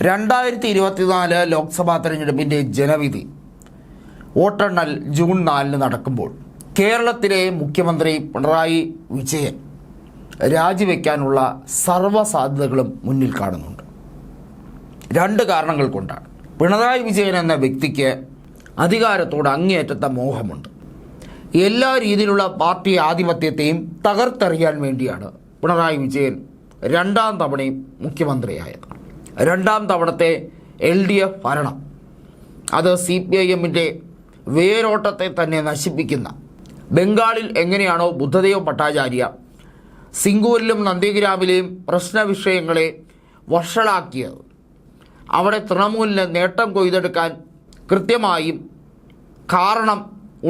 2024 ലോക്സഭാ തെരഞ്ഞെടുപ്പിൻ്റെ ജനവിധി വോട്ടെണ്ണൽ ജൂൺ 4 നടക്കുമ്പോൾ കേരളത്തിലെ മുഖ്യമന്ത്രി പിണറായി വിജയൻ രാജിവെക്കാനുള്ള സർവ്വ സാധ്യതകളും മുന്നിൽ കാണുന്നുണ്ട്. രണ്ട് കാരണങ്ങൾ കൊണ്ടാണ്. പിണറായി വിജയൻ എന്ന വ്യക്തിക്ക് അധികാരത്തോട് അങ്ങേയറ്റത്തെ മോഹമുണ്ട്. എല്ലാ രീതിയിലുള്ള പാർട്ടി ആധിപത്യത്തെയും തകർത്തെറിയാൻ വേണ്ടിയാണ് പിണറായി വിജയൻ രണ്ടാം തവണയും മുഖ്യമന്ത്രിയായത്. രണ്ടാം തവണത്തെ LDF ഭരണം അത് CPIMൻ്റെ വേരോട്ടത്തെ തന്നെ നശിപ്പിക്കുന്ന, ബംഗാളിൽ എങ്ങനെയാണോ ബുദ്ധദേവ് ഭട്ടാചാര്യ സിംഗൂരിലും നന്ദിഗ്രാമിലെയും പ്രശ്ന വിഷയങ്ങളെ വഷളാക്കിയത്, അവിടെ തൃണമൂലിന് നേട്ടം കൊയ്തെടുക്കാൻ കൃത്യമായും കാരണം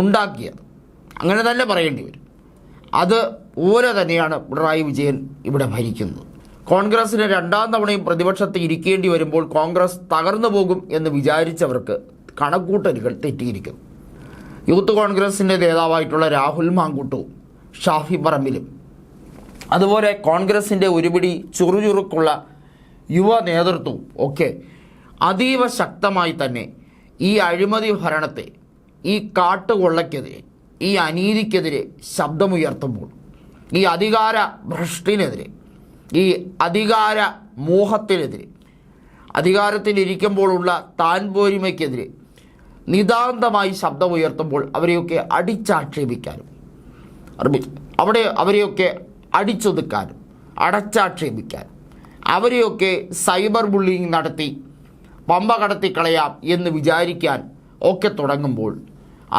ഉണ്ടാക്കിയത്, അങ്ങനെ തന്നെ പറയേണ്ടി വരും. അതുപോലെ തന്നെയാണ് പിണറായി വിജയൻ ഇവിടെ ഭരിക്കുന്നത്. കോൺഗ്രസിന് രണ്ടാം തവണയും പ്രതിപക്ഷത്ത് ഇരിക്കേണ്ടി വരുമ്പോൾ കോൺഗ്രസ് തകർന്നു പോകും എന്ന് വിചാരിച്ചവർക്ക് കണക്കൂട്ടലുകൾ തെറ്റിയിരിക്കുന്നു. യൂത്ത് കോൺഗ്രസിൻ്റെ നേതാവായിട്ടുള്ള രാഹുൽ മാങ്കൂട്ടവും ഷാഫി പറമ്പിലും അതുപോലെ കോൺഗ്രസിൻ്റെ ഒരുപിടി ചുറുചുറുക്കുള്ള യുവ നേതൃത്വവും ഒക്കെ അതീവ ശക്തമായി തന്നെ ഈ അഴിമതി ഭരണത്തെ, ഈ കാട്ടുകൊള്ളയ്ക്കെതിരെ, ഈ അനീതിക്കെതിരെ ശബ്ദമുയർത്തുമ്പോൾ, ഈ അധികാര ഭ്രഷ്ടിനെതിരെ, ഈ അധികാര മോഹത്തിനെതിരെ, അധികാരത്തിലിരിക്കുമ്പോഴുള്ള താൻ പോരിമയ്ക്കെതിരെ നിതാന്തമായി ശബ്ദമുയർത്തുമ്പോൾ അവരെയൊക്കെ അടിച്ചാക്ഷേപിക്കാനും അവരെയൊക്കെ അടിച്ചൊതുക്കാനും അടച്ചാക്ഷേപിക്കാനും അവരെയൊക്കെ സൈബർ ബുള്ളിങ് നടത്തി പമ്പ കടത്തിക്കളയാം എന്ന് വിചാരിക്കാൻ ഒക്കെ തുടങ്ങുമ്പോൾ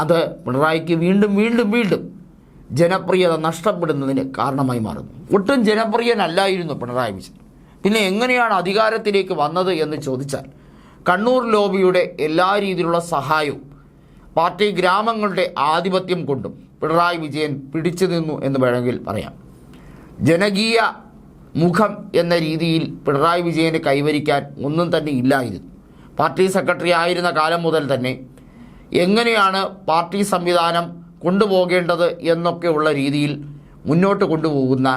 അത് പിണറായിക്ക് വീണ്ടും വീണ്ടും വീണ്ടും ജനപ്രിയത നഷ്ടപ്പെടുന്നതിന് കാരണമായി മാറുന്നു. ഒട്ടും ജനപ്രിയനല്ലായിരുന്നു പിണറായി വിജയൻ. പിന്നെ എങ്ങനെയാണ് അധികാരത്തിലേക്ക് വന്നത് എന്ന് ചോദിച്ചാൽ കണ്ണൂർ ലോബിയുടെ എല്ലാ രീതിയിലുള്ള സഹായവും പാർട്ടി ഗ്രാമങ്ങളുടെ ആധിപത്യം കൊണ്ടും പിണറായി വിജയൻ പിടിച്ചു നിന്നു എന്ന് വേണമെങ്കിൽ പറയാം. ജനകീയ മുഖം എന്ന രീതിയിൽ പിണറായി വിജയന് കൈവരിക്കാൻ ഒന്നും തന്നെ ഇല്ലായിരുന്നു. പാർട്ടി സെക്രട്ടറി ആയിരുന്ന കാലം മുതൽ തന്നെ എങ്ങനെയാണ് പാർട്ടി സംവിധാനം കൊണ്ടുപോകേണ്ടത് എന്നൊക്കെയുള്ള രീതിയിൽ മുന്നോട്ട് കൊണ്ടുപോകുന്ന,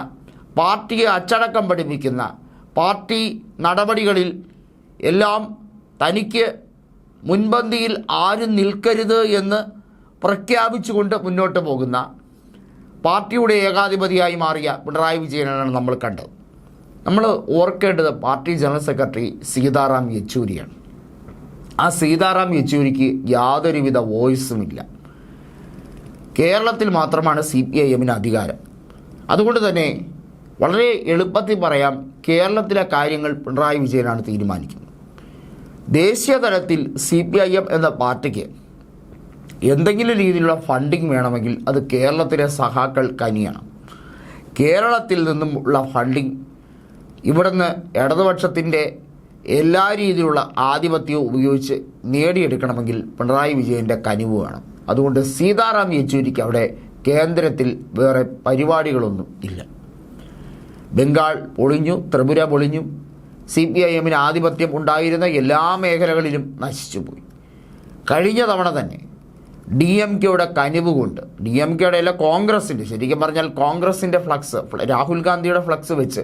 പാർട്ടിയെ അച്ചടക്കം പഠിപ്പിക്കുന്ന, പാർട്ടി നടപടികളിൽ എല്ലാം തനിക്ക് മുൻപന്തിയിൽ ആരും നിൽക്കരുത് എന്ന് പ്രഖ്യാപിച്ചുകൊണ്ട് മുന്നോട്ട് പോകുന്ന പാർട്ടിയുടെ ഏകാധിപതിയായി മാറിയ പിണറായി വിജയനാണ് നമ്മൾ കണ്ടത്. നമ്മൾ ഓർക്കേണ്ടത് പാർട്ടി ജനറൽ സെക്രട്ടറി സീതാറാം യെച്ചൂരിയാണ്. ആ സീതാറാം യെച്ചൂരിക്ക് യാതൊരുവിധ വോയിസുമില്ല. കേരളത്തിൽ മാത്രമാണ് CPIMന് അധികാരം. അതുകൊണ്ട് തന്നെ വളരെ എളുപ്പത്തിൽ പറയാം, കേരളത്തിലെ കാര്യങ്ങൾ പിണറായി വിജയനാണ് തീരുമാനിക്കുന്നത്. ദേശീയ തലത്തിൽ CPIM എന്ന പാർട്ടിക്ക് എന്തെങ്കിലും രീതിയിലുള്ള ഫണ്ടിങ് വേണമെങ്കിൽ അത് കേരളത്തിലെ സഖാക്കൾ കനിയണം. കേരളത്തിൽ നിന്നുമുള്ള ഫണ്ടിങ് ഇവിടുന്ന് ഇടതുപക്ഷത്തിൻ്റെ എല്ലാ രീതിയിലുള്ള ആധിപത്യവും ഉപയോഗിച്ച് നേടിയെടുക്കണമെങ്കിൽ പിണറായി വിജയൻ്റെ കനിവ് വേണം. അതുകൊണ്ട് സീതാറാം യെച്ചൂരിക്ക് അവിടെ കേന്ദ്രത്തിൽ വേറെ പരിപാടികളൊന്നും ഇല്ല. ബംഗാൾ പൊളിഞ്ഞു, ത്രിപുര പൊളിഞ്ഞു, CPIMന് ആധിപത്യം ഉണ്ടായിരുന്ന എല്ലാ മേഖലകളിലും നശിച്ചുപോയി. കഴിഞ്ഞ തവണ തന്നെ DMKയുടെ കനിവ് കൊണ്ട്, DMKയുടെ അല്ല കോൺഗ്രസിൻ്റെ, ശരിക്കും പറഞ്ഞാൽ കോൺഗ്രസിൻ്റെ ഫ്ലക്സ്, രാഹുൽ ഗാന്ധിയുടെ ഫ്ലക്സ് വെച്ച്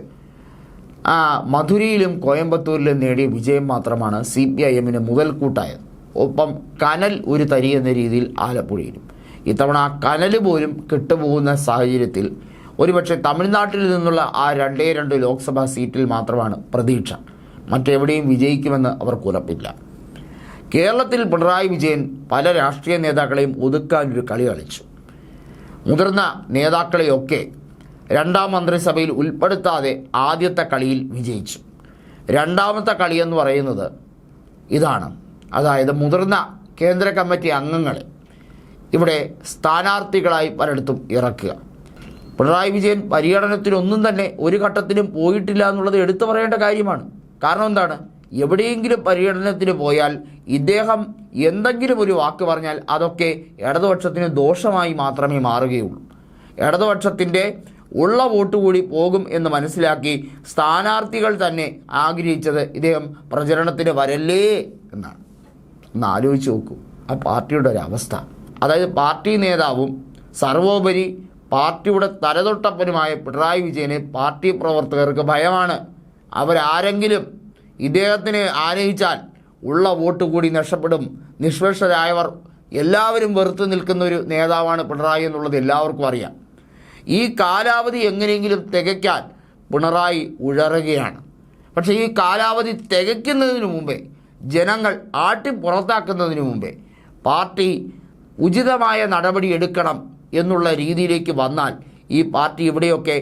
മധുരയിലും കോയമ്പത്തൂരിലും നേടിയ വിജയം മാത്രമാണ് CPIMന് മുതൽക്കൂട്ടായത്. ഒപ്പം കനൽ ഒരു തരി എന്ന രീതിയിൽ ആലപ്പുഴയിലും. ഇത്തവണ ആ കനൽ പോലും കിട്ടുപോകുന്ന സാഹചര്യത്തിൽ ഒരുപക്ഷെ തമിഴ്നാട്ടിൽ നിന്നുള്ള ആ 2 ലോക്സഭാ സീറ്റിൽ മാത്രമാണ് പ്രതീക്ഷ. മറ്റെവിടെയും വിജയിക്കുമെന്ന് അവർക്ക് ഉറപ്പില്ല. കേരളത്തിൽ പിണറായി വിജയൻ പല രാഷ്ട്രീയ നേതാക്കളെയും ഒതുക്കാനൊരു കളി കളിച്ചു. മുതിർന്ന നേതാക്കളെയൊക്കെ രണ്ടാം മന്ത്രിസഭയിൽ ഉൾപ്പെടുത്താതെ ആദ്യത്തെ കളിയിൽ വിജയിച്ചു. രണ്ടാമത്തെ കളിയെന്ന് പറയുന്നത് ഇതാണ്. അതായത് മുതിർന്ന കേന്ദ്ര കമ്മിറ്റി അംഗങ്ങളെ ഇവിടെ സ്ഥാനാർത്ഥികളായി പലയിടത്തും ഇറക്കുക. പിണറായി വിജയൻ പര്യടനത്തിനൊന്നും തന്നെ ഒരു ഘട്ടത്തിലും പോയിട്ടില്ല എന്നുള്ളത് എടുത്തു പറയേണ്ട കാര്യമാണ്. കാരണം എന്താണ്? എവിടെയെങ്കിലും പര്യടനത്തിന് പോയാൽ ഇദ്ദേഹം എന്തെങ്കിലും ഒരു വാക്ക് പറഞ്ഞാൽ അതൊക്കെ ഇടതുപക്ഷത്തിന് ദോഷമായി മാത്രമേ മാറുകയുള്ളൂ. ഇടതുപക്ഷത്തിൻ്റെ ഉള്ള വോട്ട് കൂടി പോകും എന്ന് മനസ്സിലാക്കി സ്ഥാനാർത്ഥികൾ തന്നെ ആഗ്രഹിച്ചത് ഇദ്ദേഹം പ്രചരണത്തിന് വരല്ലേ എന്നാണ്. ഒന്ന് ആലോചിച്ച് നോക്കൂ ആ പാർട്ടിയുടെ ഒരു അവസ്ഥ. അതായത് പാർട്ടി നേതാവും സർവോപരി പാർട്ടിയുടെ തലതൊട്ടപ്പനുമായ പിണറായി വിജയനെ പാർട്ടി പ്രവർത്തകർക്ക് ഭയമാണ്. അവരാരെങ്കിലും ഇദ്ദേഹത്തിന് ആനയിച്ചാൽ ഉള്ള വോട്ട് കൂടി നഷ്ടപ്പെടും, നിഷ്പക്ഷരായവർ എല്ലാവരും വെറുത്ത് നിൽക്കുന്ന ഒരു നേതാവാണ് പിണറായി എന്നുള്ളത് എല്ലാവർക്കും അറിയാം. ഈ കാലാവധി എങ്ങനെയെങ്കിലും തികയ്ക്കാൻ പിണറായി ഉഴറുകയാണ്. പക്ഷേ ഈ കാലാവധി തികയ്ക്കുന്നതിന് മുമ്പേ, ജനങ്ങൾ ആട്ടി പുറത്താക്കുന്നതിന് മുമ്പേ പാർട്ടി ഉചിതമായ നടപടി എടുക്കണം എന്നുള്ള രീതിയിലേക്ക് വന്നാൽ ഈ പാർട്ടി ഇവിടെയൊക്കെ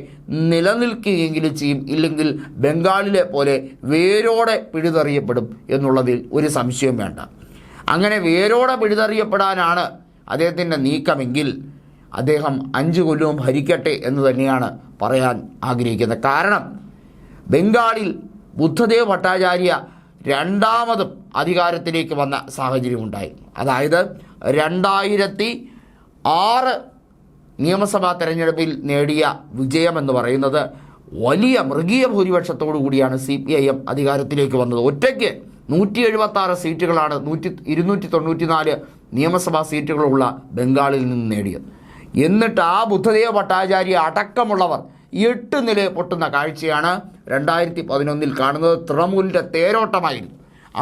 നിലനിൽക്കുകയെങ്കിലും ചെയ്യും. ഇല്ലെങ്കിൽ ബംഗാളിലെ പോലെ വേരോടെ പിഴുതെറിയപ്പെടും എന്നുള്ളതിൽ ഒരു സംശയവും വേണ്ട. അങ്ങനെ വേരോടെ പിഴുതെറിയപ്പെടാനാണ് അദ്ദേഹത്തിൻ്റെ നീക്കമെങ്കിൽ അദ്ദേഹം 5 കൊല്ലവും ഭരിക്കട്ടെ എന്ന് തന്നെയാണ് പറയാൻ ആഗ്രഹിക്കുന്നത്. കാരണം ബംഗാളിൽ ബുദ്ധദേവ് ഭട്ടാചാര്യ രണ്ടാമതും അധികാരത്തിലേക്ക് വന്ന സാഹചര്യമുണ്ടായി. അതായത് 2006 നിയമസഭാ തെരഞ്ഞെടുപ്പിൽ നേടിയ വിജയമെന്ന് പറയുന്നത് വലിയ മൃഗീയ ഭൂരിപക്ഷത്തോടു കൂടിയാണ് CPIM അധികാരത്തിലേക്ക് വന്നത്. ഒറ്റയ്ക്ക് 176 സീറ്റുകളാണ് 294 നിയമസഭാ സീറ്റുകളുള്ള ബംഗാളിൽ നിന്ന് നേടിയത്. എന്നിട്ട് ആ ബുദ്ധദേവ് ഭട്ടാചാര്യ അടക്കമുള്ളവർ 8 നില പൊട്ടുന്ന കാഴ്ചയാണ് 2011 കാണുന്നത്. തൃണമൂലിൻ്റെ തേരോട്ടമായിരുന്നു.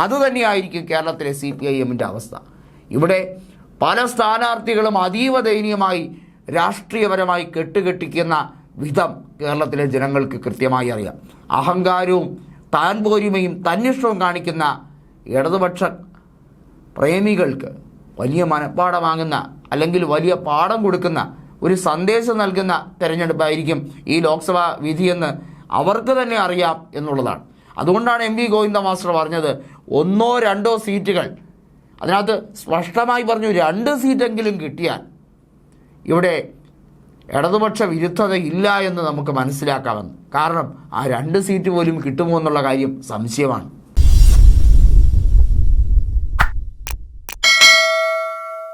അതുതന്നെയായിരിക്കും കേരളത്തിലെ CPIMൻ്റെ അവസ്ഥ. ഇവിടെ പല സ്ഥാനാർത്ഥികളും അതീവ ദയനീയമായി രാഷ്ട്രീയപരമായി കെട്ടുകെട്ടിക്കുന്ന വിധം കേരളത്തിലെ ജനങ്ങൾക്ക് കൃത്യമായി അറിയാം. അഹങ്കാരവും താൻ പോരിമയും തന്നിഷ്ടവും കാണിക്കുന്ന ഇടതുപക്ഷ പ്രേമികൾക്ക് വലിയ മനപ്പാഠമാകുന്ന, അല്ലെങ്കിൽ വലിയ പാഠം കൊടുക്കുന്ന, ഒരു സന്ദേശം നൽകുന്ന തെരഞ്ഞെടുപ്പായിരിക്കും ഈ ലോക്സഭാ വിധിയെന്ന് അവർക്ക് തന്നെ അറിയാം എന്നുള്ളതാണ്. അതുകൊണ്ടാണ് MV ഗോവിന്ദ മാസ്റ്റർ പറഞ്ഞത് 1 or 2 സീറ്റുകൾ, അതിനകത്ത് സ്പഷ്ടമായി പറഞ്ഞു 2 സീറ്റെങ്കിലും കിട്ടിയാൽ ഇവിടെ ഇടതുപക്ഷ വിരുദ്ധത ഇല്ല എന്ന് നമുക്ക് മനസ്സിലാക്കാമെന്ന്. കാരണം ആ 2 സീറ്റ് പോലും കിട്ടുമോ എന്നുള്ള കാര്യം സംശയമാണ്.